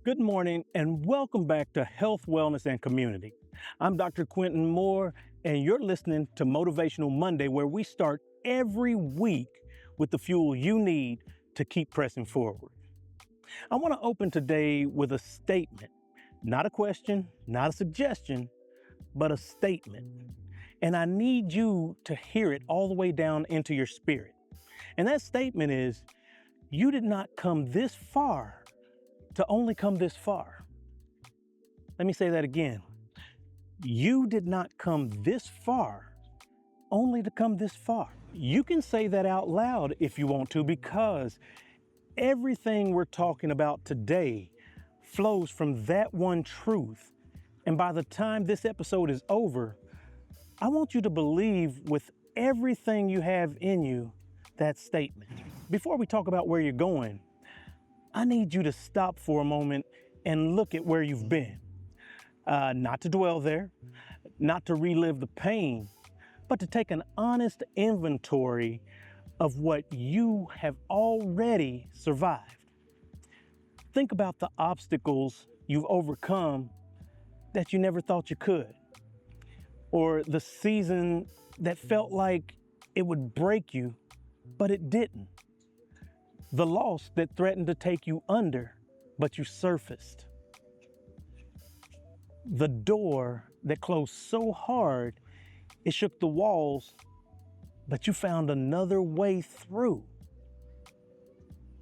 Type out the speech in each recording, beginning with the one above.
Good morning and welcome back to Health, Wellness, and Community. I'm Dr. Quentin Moore, and you're listening to Motivational Monday, where we start every week with the fuel you need to keep pressing forward. I want to open today with a statement, not a question, not a suggestion, but a statement. And I need you to hear it all the way down into your spirit. And that statement is, you did not come this far to only come this far. Let me say that again. You did not come this far only to come this far. You can say that out loud if you want to, because everything we're talking about today flows from that one truth. And by the time this episode is over, I want you to believe with everything you have in you that statement. Before we talk about where you're going, I need you to stop for a moment and look at where you've been. Not to dwell there, not to relive the pain, but to take an honest inventory of what you have already survived. Think about the obstacles you've overcome that you never thought you could, or the season that felt like it would break you, but it didn't. The loss that threatened to take you under, but you surfaced. The door that closed so hard it shook the walls, but you found another way through.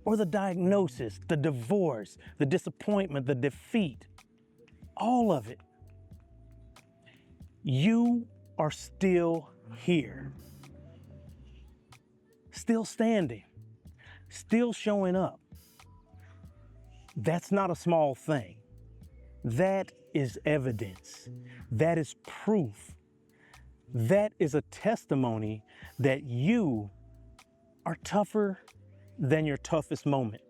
Or the diagnosis, the divorce, the disappointment, the defeat, all of it. You are still here, still standing, still showing up. That's not a small thing. That is evidence. That is proof. That is a testimony that you are tougher than your toughest moment.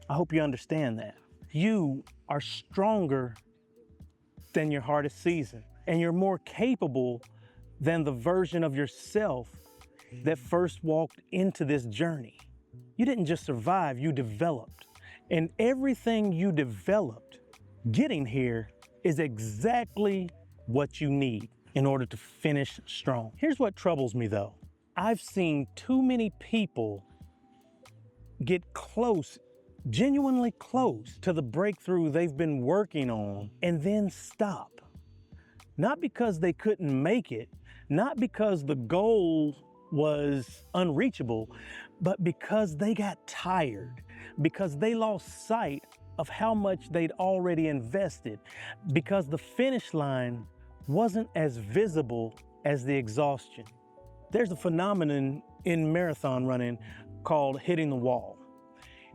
I hope you understand that. You are stronger than your hardest season, and you're more capable than the version of yourself that first walked into this journey. You didn't just survive, you developed. And everything you developed getting here is exactly what you need in order to finish strong. Here's what troubles me though. I've seen too many people get close, genuinely close to the breakthrough they've been working on and then stop. Not because they couldn't make it, not because the goal was unreachable, but because they got tired, because they lost sight of how much they'd already invested, because the finish line wasn't as visible as the exhaustion. There's a phenomenon in marathon running called hitting the wall.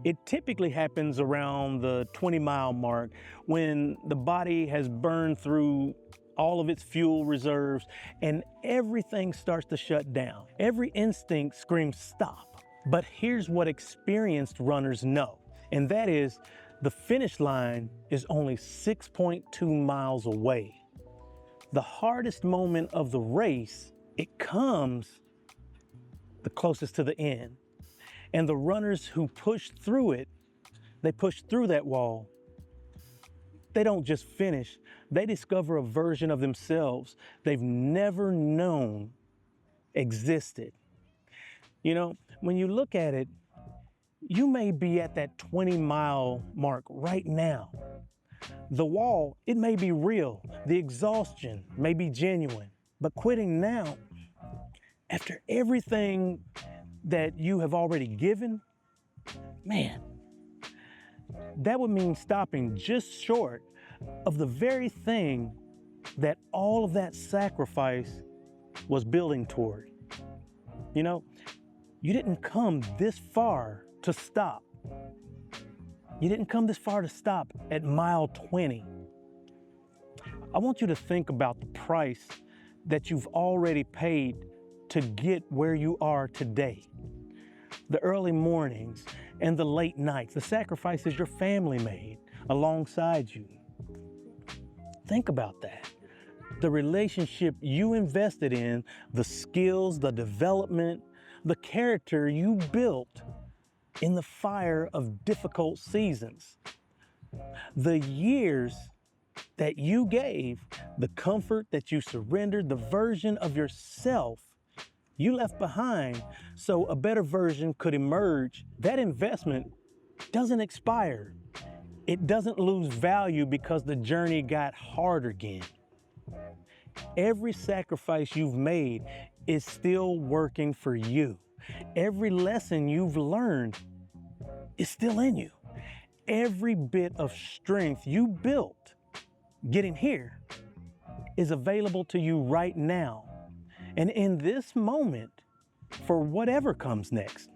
It typically happens around the 20-mile mark when the body has burned through all of its fuel reserves and everything starts to shut down. Every instinct screams stop. But here's what experienced runners know, and that is the finish line is only 6.2 miles away. The hardest moment of the race, it comes the closest to the end. And the runners who push through it, they push through that wall. They don't just finish, they discover a version of themselves they've never known existed. You know, when you look at it, you may be at that 20-mile mark right now. The wall, it may be real. The exhaustion may be genuine. But quitting now, after everything that you have already given, man, that would mean stopping just short of the very thing that all of that sacrifice was building toward. You know, you didn't come this far to stop. You didn't come this far to stop at mile 20. I want you to think about the price that you've already paid to get where you are today. The early mornings and the late nights, the sacrifices your family made alongside you. Think about that. The relationship you invested in, the skills, the development, the character you built in the fire of difficult seasons. The years that you gave, the comfort that you surrendered, the version of yourself you left behind so a better version could emerge, that investment doesn't expire. It doesn't lose value because the journey got hard again. Every sacrifice you've made is still working for you. Every lesson you've learned is still in you. Every bit of strength you built getting here is available to you right now. And in this moment, for whatever comes next,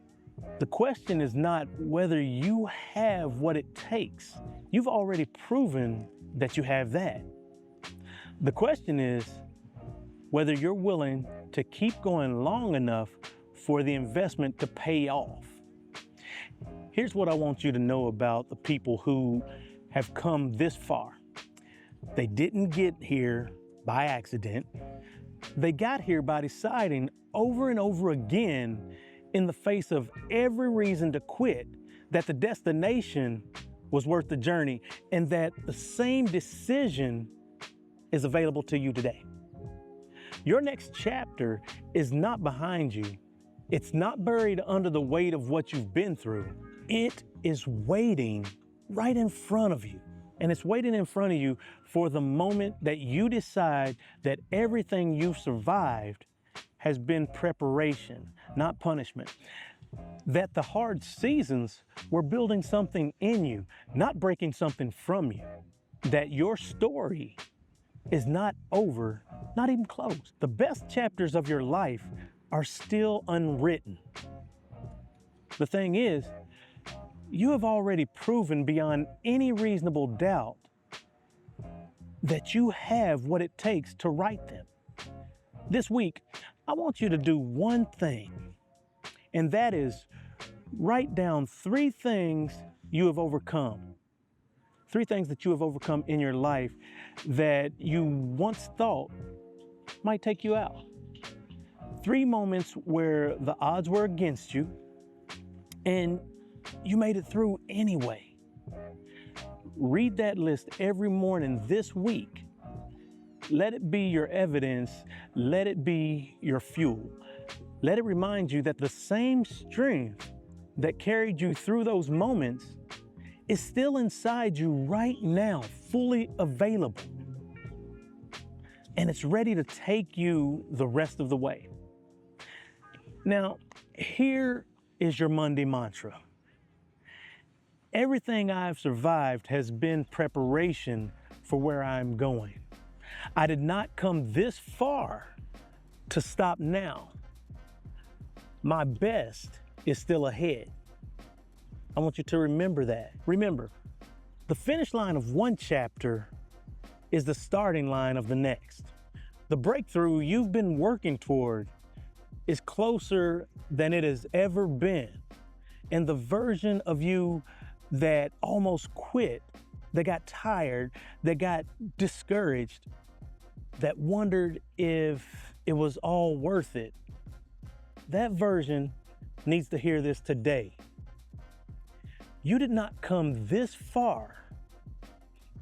the question is not whether you have what it takes. You've already proven that you have that. The question is whether you're willing to keep going long enough for the investment to pay off. Here's what I want you to know about the people who have come this far. They didn't get here by accident. They got here by deciding over and over again, in the face of every reason to quit, that the destination was worth the journey, and that the same decision is available to you today. Your next chapter is not behind you. It's not buried under the weight of what you've been through. It is waiting right in front of you. And it's waiting in front of you for the moment that you decide that everything you've survived has been preparation, not punishment. That the hard seasons were building something in you, not breaking something from you. That your story is not over, not even close. The best chapters of your life are still unwritten. The thing is, you have already proven beyond any reasonable doubt that you have what it takes to write them. This week, I want you to do one thing, and that is write down 3 things you have overcome. 3 things that you have overcome in your life that you once thought might take you out. 3 moments where the odds were against you and you made it through anyway. Read that list every morning this week. Let it be your evidence. Let it be your fuel. Let it remind you that the same strength that carried you through those moments is still inside you right now, fully available. And it's ready to take you the rest of the way. Now, here is your Monday mantra. Everything I've survived has been preparation for where I'm going. I did not come this far to stop now. My best is still ahead. I want you to remember that. Remember, the finish line of one chapter is the starting line of the next. The breakthrough you've been working toward is closer than it has ever been. And the version of you that almost quit, that got tired, that got discouraged, that wondered if it was all worth it, that version needs to hear this today. You did not come this far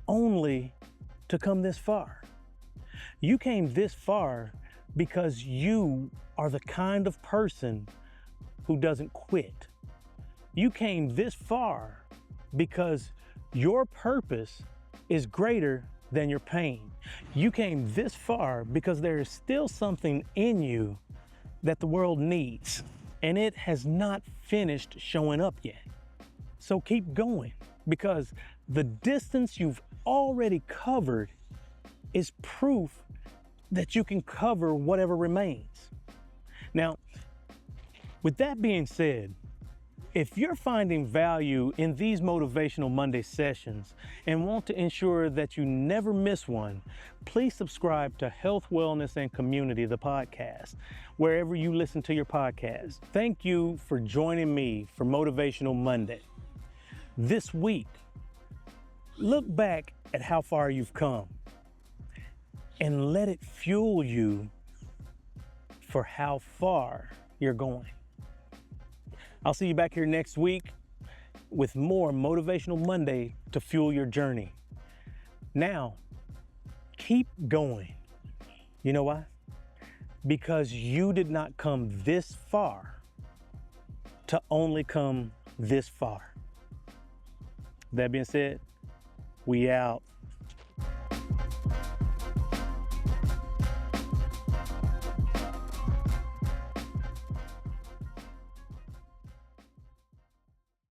only to come this far. You came this far because you are the kind of person who doesn't quit. You came this far because your purpose is greater than your pain. You came this far because there is still something in you that the world needs, and it has not finished showing up yet. So keep going, because the distance you've already covered is proof that you can cover whatever remains. Now, with that being said, if you're finding value in these Motivational Monday sessions and want to ensure that you never miss one, please subscribe to Health, Wellness, and Community, the podcast, wherever you listen to your podcast. Thank you for joining me for Motivational Monday. This week, look back at how far you've come and let it fuel you for how far you're going. I'll see you back here next week with more Motivational Monday to fuel your journey. Now, keep going. You know why? Because you did not come this far to only come this far. That being said, we out.